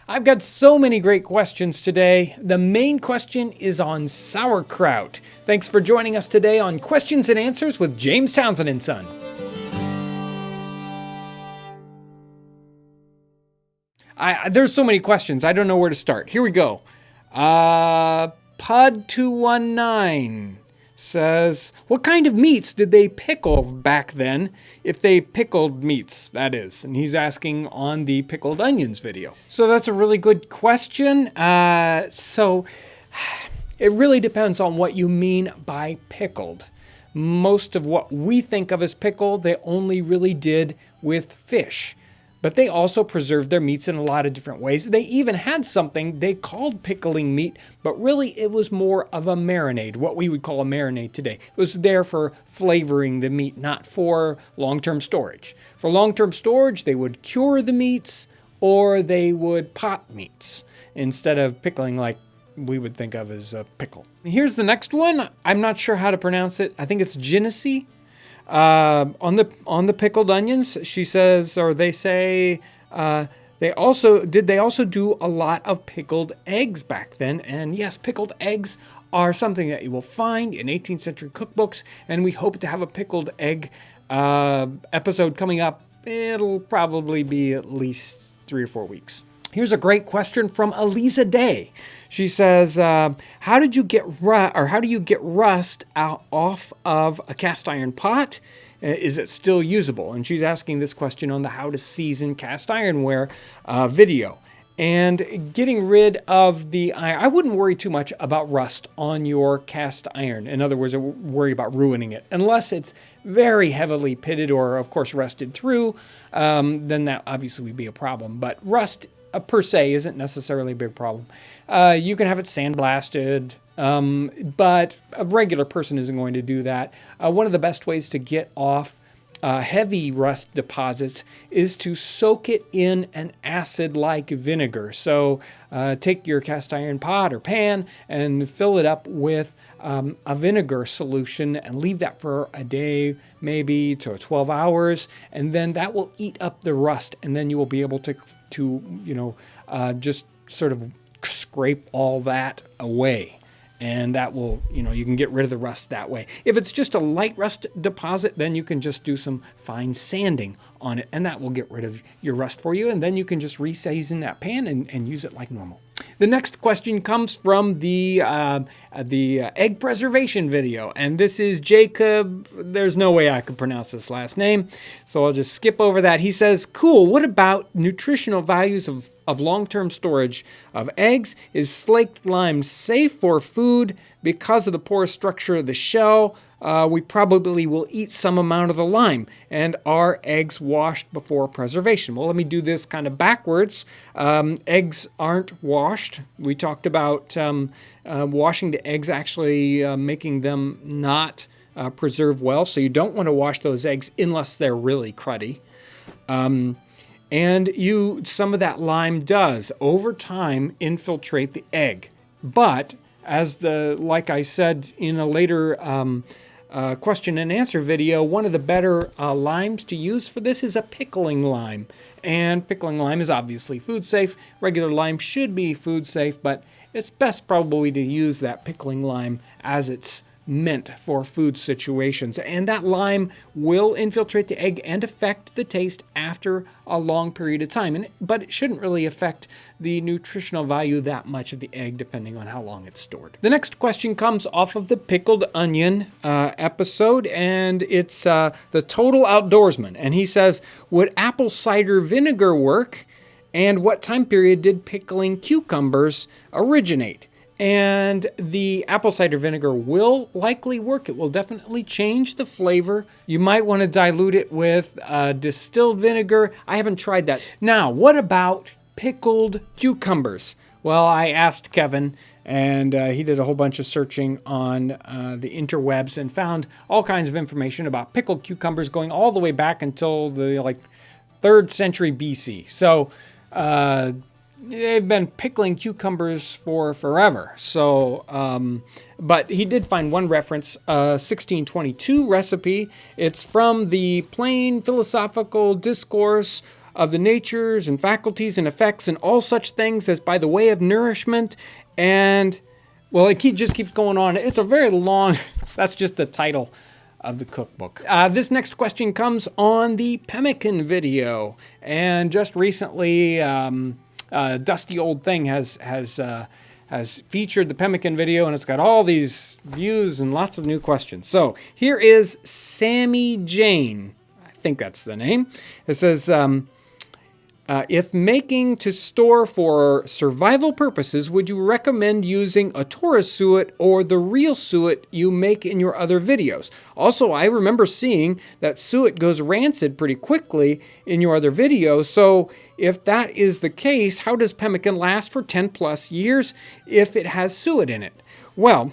I've got so many great questions today. The main question is on sauerkraut. Thanks for joining us today on Questions and Answers with James Townsend and Son. There's so many questions. I don't know where to start. Here we go. Pod219 says, what kind of meats did they pickle back then? If they pickled meats, that is. And he's asking on the pickled onions video. So that's a really good question. So it really depends on what you mean by pickled. Most of what we think of as pickle, they only really did with fish. But they also preserved their meats in a lot of different ways. They even had something they called pickling meat, but really it was more of a marinade, what we would call a marinade today. It was there for flavoring the meat, not for long-term storage. For long-term storage, they would cure the meats or they would pot meats instead of pickling like we would think of as a pickle. Here's the next one. I'm not sure how to pronounce it. I think it's Genesee. On the pickled onions, she says, or they say, they also do a lot of pickled eggs back then. And yes, pickled eggs are something that you will find in 18th century cookbooks. And we hope to have a pickled egg episode coming up. It'll probably be at least 3 or 4 weeks. Here's a great question from Eliza Day. She says, how do you get rust out off of a cast iron pot? Is it still usable? And she's asking this question on the How to Season Cast Ironware video. And getting rid of the iron, I wouldn't worry too much about rust on your cast iron. In other words, I worry about ruining it. Unless it's very heavily pitted or, of course, rusted through, then that obviously would be a problem. But rust per se isn't necessarily a big problem. You can have it sandblasted, but a regular person isn't going to do that. One of the best ways to get off heavy rust deposits is to soak it in an acid-like vinegar. So take your cast iron pot or pan and fill it up with a vinegar solution and leave that for a day, maybe to 12 hours, and then that will eat up the rust, and then you will be able to just sort of scrape all that away. And that will, you can get rid of the rust that way. If it's just a light rust deposit, then you can just do some fine sanding on it, and that will get rid of your rust for you. And then you can just reseason that pan and use it like normal. The next question comes from the egg preservation video, and this is Jacob. There's no way I could pronounce this last name, so I'll just skip over that. He says, cool, what about nutritional values of long-term storage of eggs? Is slaked lime safe for food because of the porous structure of the shell? We probably will eat some amount of the lime. And are eggs washed before preservation? Well, let me do this kind of backwards. Eggs aren't washed. We talked about washing the eggs, actually making them not preserve well. So you don't want to wash those eggs unless they're really cruddy. And some of that lime does, over time, infiltrate the egg. But like I said in a later question and answer video, one of the better limes to use for this is a pickling lime. And pickling lime is obviously food safe. Regular lime should be food safe, but it's best probably to use that pickling lime as it's meant for food situations. And that lime will infiltrate the egg and affect the taste after a long period of time. But it shouldn't really affect the nutritional value that much of the egg, depending on how long it's stored. The next question comes off of the pickled onion episode, and it's the Total Outdoorsman. And he says, would apple cider vinegar work? And what time period did pickling cucumbers originate? And the apple cider vinegar will likely work. It will definitely change the flavor. You might want to dilute it with distilled vinegar. I haven't tried that. Now, what about pickled cucumbers? Well, I asked Kevin, and he did a whole bunch of searching on the interwebs and found all kinds of information about pickled cucumbers going all the way back until the 3rd century BC. So they've been pickling cucumbers for forever. So, but he did find one reference, 1622 recipe. It's from the Plain Philosophical Discourse of the natures and faculties and effects and all such things as by the way of nourishment. And, well, it just keeps going on. It's a very long, that's just the title of the cookbook. This next question comes on the Pemmican video. And just recently, Dusty Old Thing has featured the Pemmican video, and it's got all these views and lots of new questions. So here is Sammy Jane. I think that's the name. It says, if making to store for survival purposes, would you recommend using a Torah suet or the real suet you make in your other videos? Also, I remember seeing that suet goes rancid pretty quickly in your other videos. So if that is the case, how does pemmican last for 10 plus years if it has suet in it? Well,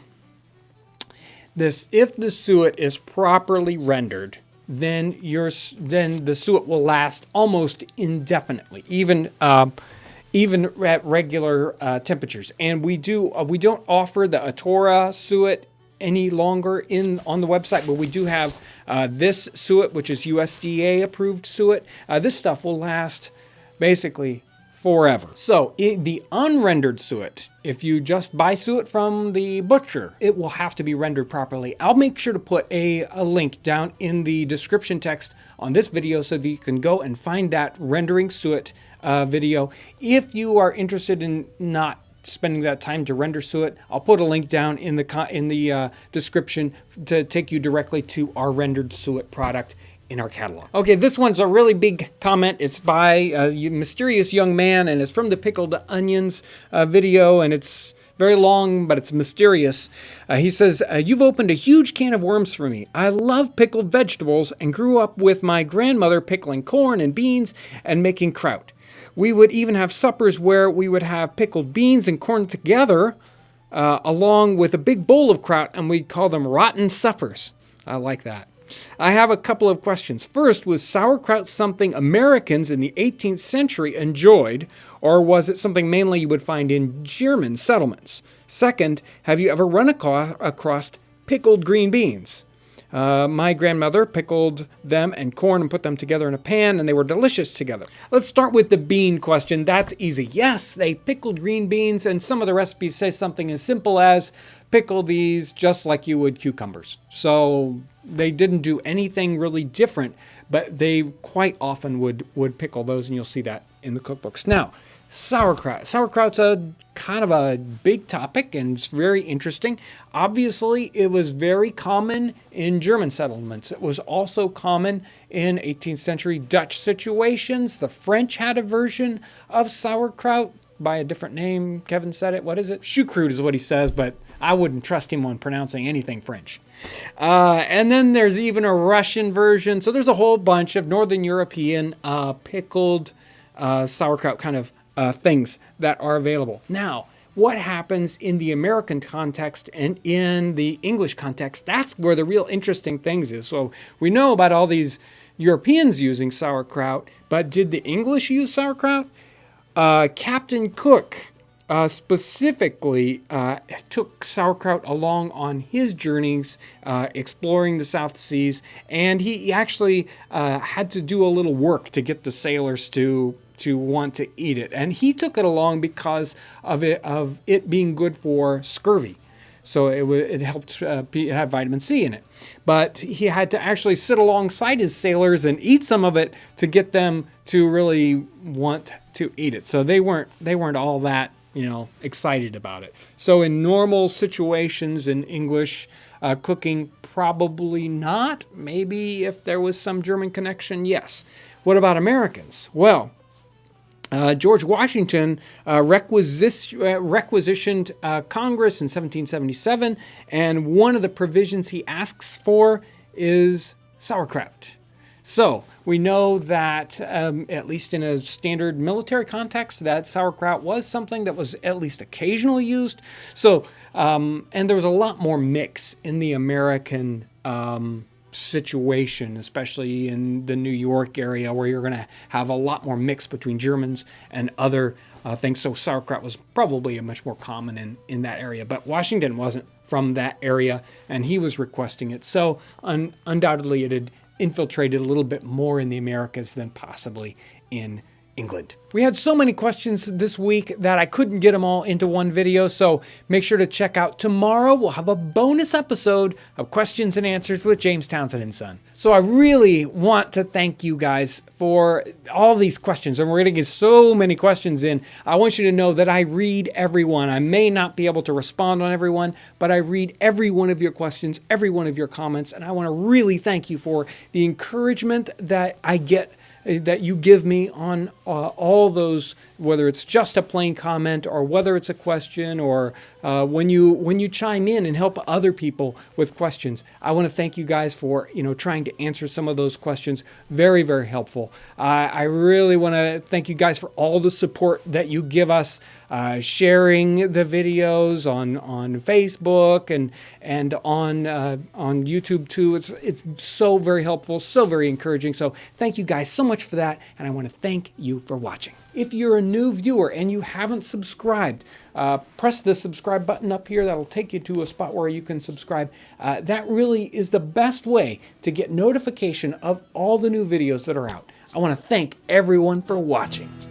if the suet is properly rendered, then the suet will last almost indefinitely, even at regular temperatures. And we don't offer the Atora suet any longer on the website, but we do have this suet, which is USDA approved suet. This stuff will last basically forever. So the unrendered suet, if you just buy suet from the butcher, it will have to be rendered properly. I'll make sure to put a link down in the description text on this video so that you can go and find that rendering suet video. If you are interested in not spending that time to render suet, I'll put a link down in the description to take you directly to our rendered suet product in our catalog. Okay, this one's a really big comment. It's by a mysterious young man, and it's from the Pickled Onions video, and it's very long, but it's mysterious. He says, you've opened a huge can of worms for me. I love pickled vegetables and grew up with my grandmother pickling corn and beans and making kraut. We would even have suppers where we would have pickled beans and corn together along with a big bowl of kraut, and we'd call them rotten suppers. I like that. I have a couple of questions. First, was sauerkraut something Americans in the 18th century enjoyed, or was it something mainly you would find in German settlements? Second, have you ever run across pickled green beans? My grandmother pickled them and corn and put them together in a pan, and they were delicious together. Let's start with the bean question. That's easy. Yes, they pickled green beans, and some of the recipes say something as simple as pickle these just like you would cucumbers. So they didn't do anything really different, but they quite often would pickle those, and you'll see that in the cookbooks. Now, sauerkraut. Sauerkraut's a kind of a big topic, and it's very interesting. Obviously, it was very common in German settlements. It was also common in 18th century Dutch situations. The French had a version of sauerkraut by a different name. Kevin said it. What is it? Choucroute is what he says, but I wouldn't trust him on pronouncing anything French. And then there's even a Russian version. So there's a whole bunch of Northern European pickled sauerkraut kind of things that are available. Now, what happens in the American context and in the English context? That's where the real interesting things is. So we know about all these Europeans using sauerkraut, but did the English use sauerkraut? Captain Cook specifically took sauerkraut along on his journeys exploring the South Seas, and he actually had to do a little work to get the sailors to want to eat it. And he took it along because of it being good for scurvy. So it helped have vitamin C in it. But he had to actually sit alongside his sailors and eat some of it to get them to really want to eat it. So they weren't all that, excited about it. So in normal situations in English cooking, probably not. Maybe if there was some German connection, yes. What about Americans? Well, George Washington requisitioned Congress in 1777, and one of the provisions he asks for is sauerkraut. So we know that, at least in a standard military context, that sauerkraut was something that was at least occasionally used. So, and there was a lot more mix in the American situation, especially in the New York area, where you're going to have a lot more mix between Germans and other things. So sauerkraut was probably a much more common in that area. But Washington wasn't from that area, and he was requesting it. So undoubtedly infiltrated a little bit more in the Americas than possibly in England. We had so many questions this week that I couldn't get them all into one video, so make sure to check out tomorrow. We'll have a bonus episode of questions and answers with James Townsend and Son. So I really want to thank you guys for all these questions, and we're going to get so many questions in. I want you to know that I read everyone. I may not be able to respond on everyone, but I read every one of your questions, every one of your comments, and I want to really thank you for the encouragement that I get, that you give me on all those, whether it's just a plain comment or whether it's a question, or when you chime in and help other people with questions. I want to thank you guys for trying to answer some of those questions. Very, very helpful. I really want to thank you guys for all the support that you give us, sharing the videos on Facebook and on YouTube too. It's so very helpful, so very encouraging. So thank you guys so much for that, and I want to thank you for watching. If you're a new viewer and you haven't subscribed, press the subscribe button up here. That'll take you to a spot where you can subscribe. That really is the best way to get notification of all the new videos that are out. I want to thank everyone for watching.